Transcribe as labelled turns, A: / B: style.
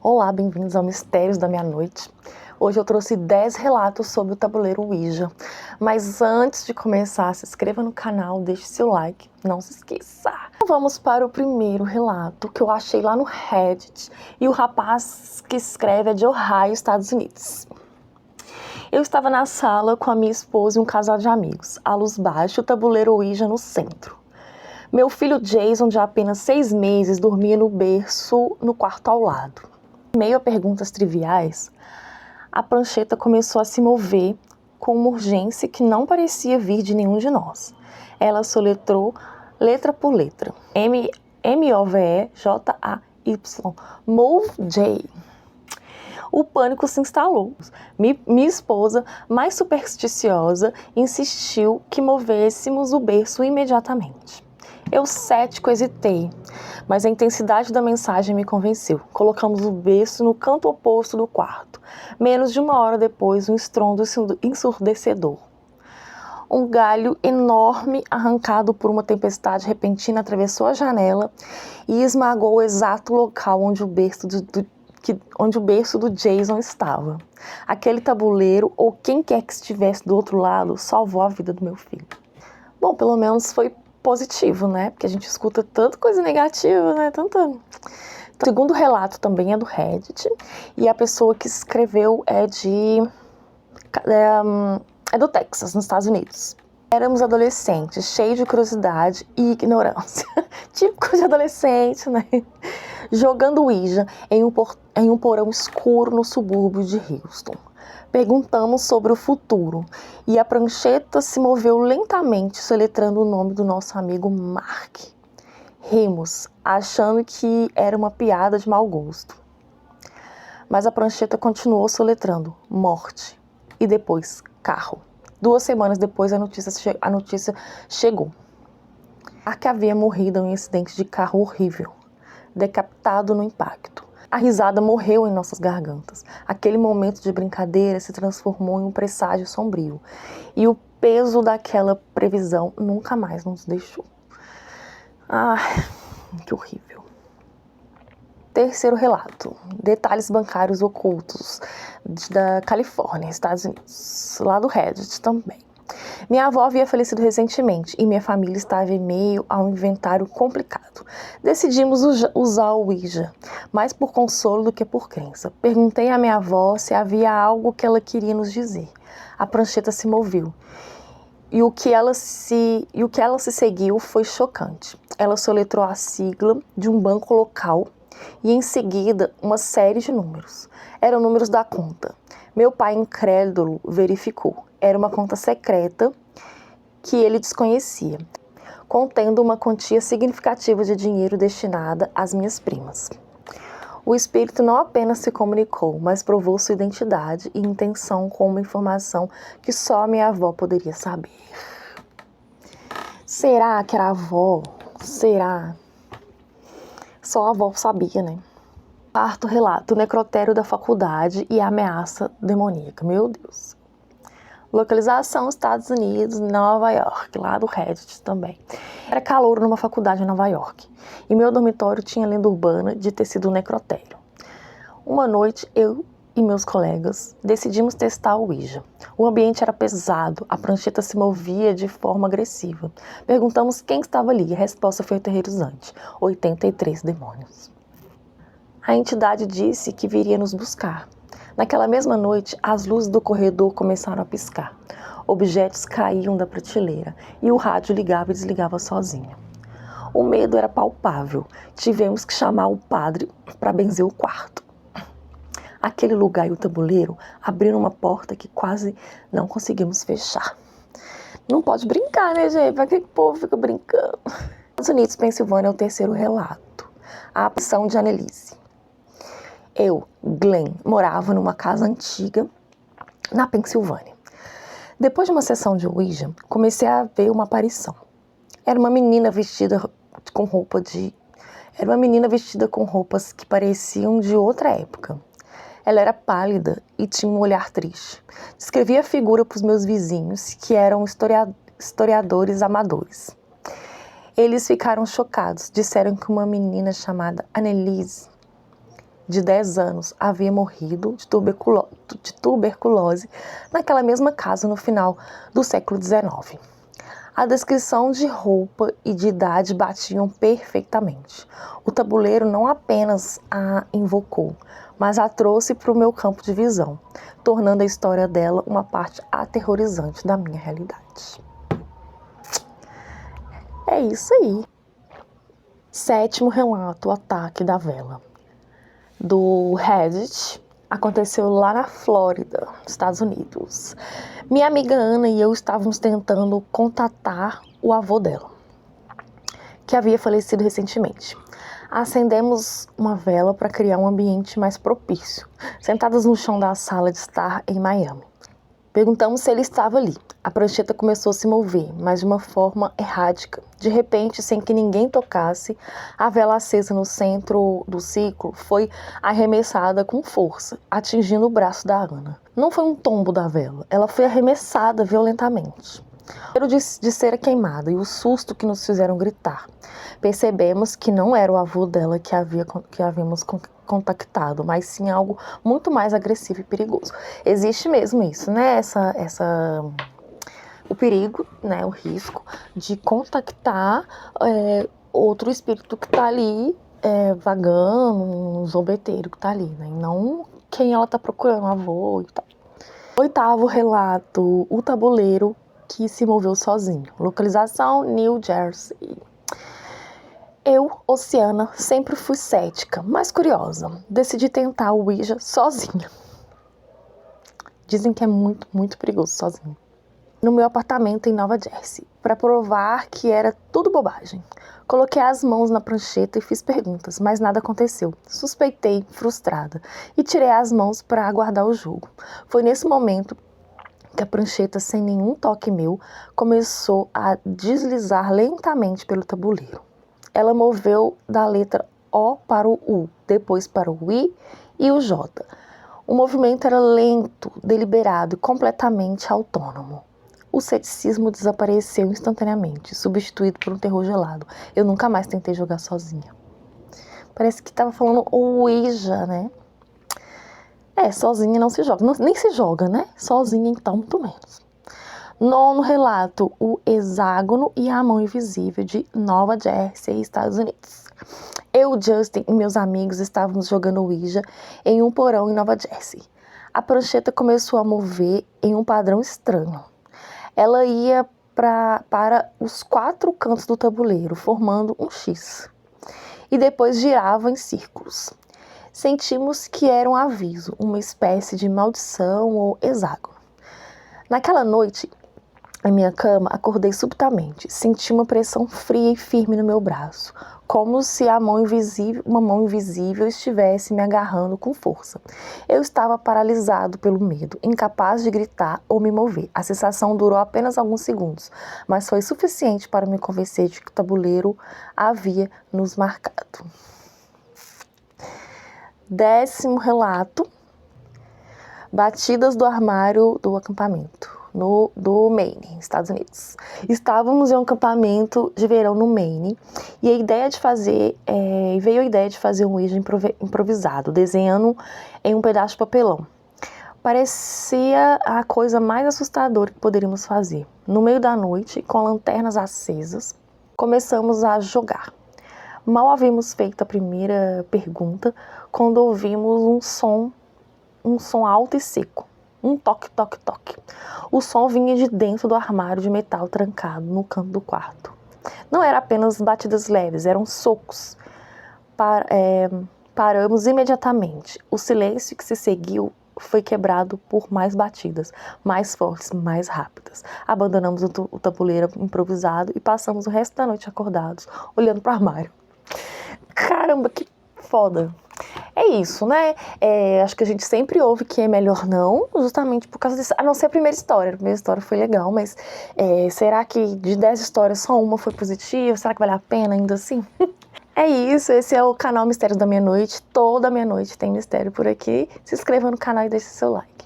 A: Olá, bem-vindos ao Mistérios da Meia-Noite. Hoje eu trouxe 10 relatos sobre o tabuleiro Ouija. Mas antes de começar, se inscreva no canal, deixe seu like, não se esqueça. Vamos para o primeiro relato que eu achei lá no Reddit. E o rapaz que escreve é de Ohio, Estados Unidos. Eu estava na sala com a minha esposa e um casal de amigos. A luz baixa e o tabuleiro Ouija no centro. Meu filho Jason, de apenas 6 meses, dormia no berço no quarto ao lado. Em meio a perguntas triviais, a prancheta começou a se mover com uma urgência que não parecia vir de nenhum de nós. Ela soletrou letra por letra. M-O-V-E-J-A-Y. Move J. O pânico se instalou. Minha esposa, mais supersticiosa, insistiu que movêssemos o berço imediatamente. Eu, cético, hesitei, mas a intensidade da mensagem me convenceu. Colocamos o berço no canto oposto do quarto. Menos de 1 hora depois, um estrondo ensurdecedor. Um galho enorme, arrancado por uma tempestade repentina, atravessou a janela e esmagou o exato local onde o berço do Jason estava. Aquele tabuleiro, ou quem quer que estivesse do outro lado, salvou a vida do meu filho. Bom, pelo menos foi positivo, né? Porque a gente escuta tanta coisa negativa, né? O segundo relato também é do Reddit. E a pessoa que escreveu é do Texas, nos Estados Unidos. Éramos adolescentes, cheios de curiosidade e ignorância. Típico de adolescente, né? Jogando Ouija em um porão escuro no subúrbio de Houston. Perguntamos sobre o futuro e a prancheta se moveu lentamente, soletrando o nome do nosso amigo Mark. Rimos, achando que era uma piada de mau gosto. Mas a prancheta continuou soletrando morte e depois carro. 2 semanas depois a notícia chegou. Mark havia morrido em um acidente de carro horrível, decapitado no impacto. A risada morreu em nossas gargantas. Aquele momento de brincadeira se transformou em um presságio sombrio. E o peso daquela previsão nunca mais nos deixou. Que horrível. Terceiro relato. Detalhes bancários ocultos da Califórnia, Estados Unidos. Lá do Reddit também. Minha avó havia falecido recentemente e minha família estava em meio a um inventário complicado. Decidimos usar o Ouija, mais por consolo do que por crença. Perguntei à minha avó se havia algo que ela queria nos dizer. A prancheta se moveu e o que ela se seguiu foi chocante. Ela soletrou a sigla de um banco local e em seguida uma série de números. Eram números da conta. Meu pai, incrédulo, verificou. Era uma conta secreta que ele desconhecia, contendo uma quantia significativa de dinheiro destinada às minhas primas. O espírito não apenas se comunicou, mas provou sua identidade e intenção com uma informação que só minha avó poderia saber. Será que era a avó? Será? Só a avó sabia, né? Quarto relato, o necrotério da faculdade e a ameaça demoníaca. Meu Deus. Localização, Estados Unidos, Nova York, lá do Reddit também. Era calouro numa faculdade em Nova York. E meu dormitório tinha lenda urbana de ter sido um necrotério. Uma noite, eu e meus colegas decidimos testar o Ouija. O ambiente era pesado, a prancheta se movia de forma agressiva. Perguntamos quem estava ali e a resposta foi aterrorizante. 83 demônios. A entidade disse que viria nos buscar. Naquela mesma noite, as luzes do corredor começaram a piscar. Objetos caíam da prateleira e o rádio ligava e desligava sozinho. O medo era palpável. Tivemos que chamar o padre para benzer o quarto. Aquele lugar e o tabuleiro abriram uma porta que quase não conseguimos fechar. Não pode brincar, né, gente? Pra que o povo fica brincando? Estados Unidos, Pensilvânia, é o terceiro relato. A aparição de Annelise. Eu, Glenn, morava numa casa antiga na Pensilvânia. Depois de uma sessão de Ouija, comecei a ver uma aparição. Era uma menina vestida com roupas que pareciam de outra época. Ela era pálida e tinha um olhar triste. Descrevi a figura para os meus vizinhos, que eram historiadores amadores. Eles ficaram chocados. Disseram que uma menina chamada Annelise de 10 anos, havia morrido de tuberculose naquela mesma casa no final do século XIX. A descrição de roupa e de idade batiam perfeitamente. O tabuleiro não apenas a invocou, mas a trouxe para o meu campo de visão, tornando a história dela uma parte aterrorizante da minha realidade. É isso aí. 7º relato, o ataque da vela. Do Reddit, aconteceu lá na Flórida, Estados Unidos. Minha amiga Ana e eu estávamos tentando contatar o avô dela, que havia falecido recentemente. Acendemos uma vela para criar um ambiente mais propício, sentadas no chão da sala de estar em Miami. Perguntamos se ele estava ali. A prancheta começou a se mover, mas de uma forma errática. De repente, sem que ninguém tocasse, a vela acesa no centro do ciclo foi arremessada com força, atingindo o braço da Ana. Não foi um tombo da vela, ela foi arremessada violentamente. O cheiro de cera queimada e o susto que nos fizeram gritar. Percebemos que não era o avô dela que havíamos contactado, mas sim algo muito mais agressivo e perigoso. Existe mesmo isso, né? O perigo, né? O risco de contactar outro espírito que está ali vagando, um zombeteiro que está ali, né? E não quem ela está procurando, avô e tal. 8º relato, o tabuleiro que se moveu sozinho. Localização, New Jersey. Eu, Oceana, sempre fui cética, mas curiosa. Decidi tentar o Ouija sozinha. Dizem que é muito, muito perigoso sozinho. No meu apartamento em Nova Jersey, para provar que era tudo bobagem. Coloquei as mãos na prancheta e fiz perguntas, mas nada aconteceu. Suspeitei, frustrada, e tirei as mãos para aguardar o jogo. Foi nesse momento que a prancheta, sem nenhum toque meu, começou a deslizar lentamente pelo tabuleiro. Ela moveu da letra O para o U, depois para o I e o J. O movimento era lento, deliberado e completamente autônomo. O ceticismo desapareceu instantaneamente, substituído por um terror gelado. Eu nunca mais tentei jogar sozinha. Parece que estava falando Ouija, né? Sozinha não se joga. Nem se joga, né? Sozinha, então, muito menos. 9º relato, o hexágono e a mão invisível de Nova Jersey, Estados Unidos. Eu, Justin e meus amigos estávamos jogando Ouija em um porão em Nova Jersey. A prancheta começou a mover em um padrão estranho. Ela ia para os 4 cantos do tabuleiro, formando um X. E depois girava em círculos. Sentimos que era um aviso, uma espécie de maldição ou hexágono. Naquela noite, em minha cama, acordei subitamente. Senti uma pressão fria e firme no meu braço, como se uma mão invisível estivesse me agarrando com força. Eu estava paralisado pelo medo, incapaz de gritar ou me mover. A sensação durou apenas alguns segundos, mas foi suficiente para me convencer de que o tabuleiro havia nos marcado. 10º relato, batidas do armário do acampamento. Do Maine, Estados Unidos. Estávamos em um acampamento de verão no Maine e veio a ideia de fazer um Ouija improvisado, desenhando em um pedaço de papelão. Parecia a coisa mais assustadora que poderíamos fazer. No meio da noite, com lanternas acesas, começamos a jogar. Mal havíamos feito a primeira pergunta quando ouvimos um som alto e seco. Um toque, toque, toque. O som vinha de dentro do armário de metal trancado no canto do quarto. Não eram apenas batidas leves, eram socos. Paramos imediatamente. O silêncio que se seguiu foi quebrado por mais batidas, mais fortes, mais rápidas. Abandonamos o tabuleiro improvisado e passamos o resto da noite acordados, olhando para o armário. Caramba, que foda! É isso, né? Acho que a gente sempre ouve que é melhor não, justamente por causa disso. A não ser a primeira história. A primeira história foi legal, mas será que de 10 histórias só uma foi positiva? Será que vale a pena ainda assim? É isso, esse é o canal Mistérios da Meia-Noite. Toda meia-noite tem mistério por aqui. Se inscreva no canal e deixe seu like.